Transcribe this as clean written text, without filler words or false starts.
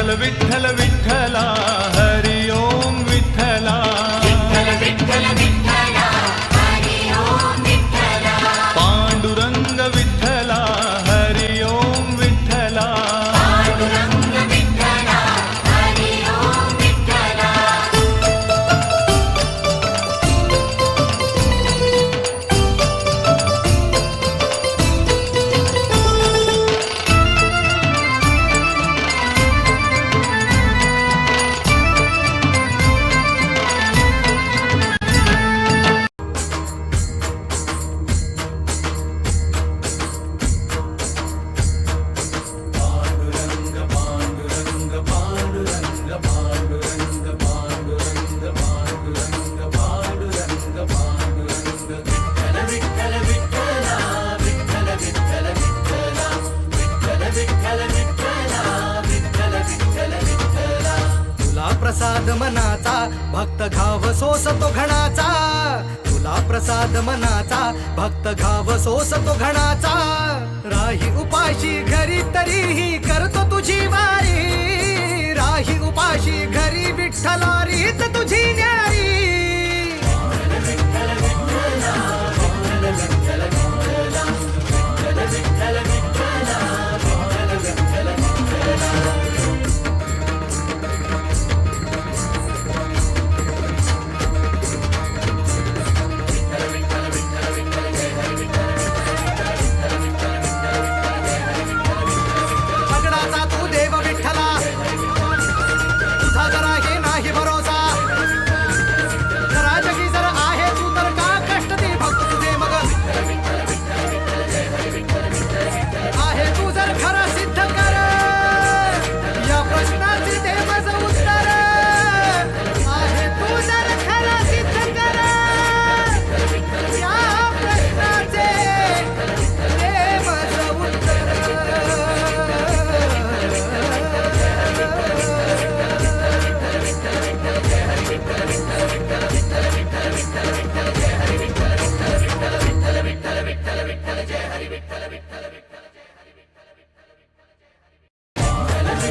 विठ्ठल विठ्ठल विठ्ठला हरि ओम विठ्ठला विठ्ठल विठ्ठल विठ्ठला हरि ओम विठ्ठला पांडुरंग विठ्ठला हरि ओम विठ्ठला पांडुरंग विठ्ठला हरि ओम विठ्ठला तुला प्रसाद मनाचा भक्त घाव सोसतो घणाचा तुला प्रसाद मनाचा भक्त घाव सोसतो घणाचा राही उपाशी घरी तरीही करतो तुझी वारी राही उपाशी घरी विठ्ठला रीत तुझी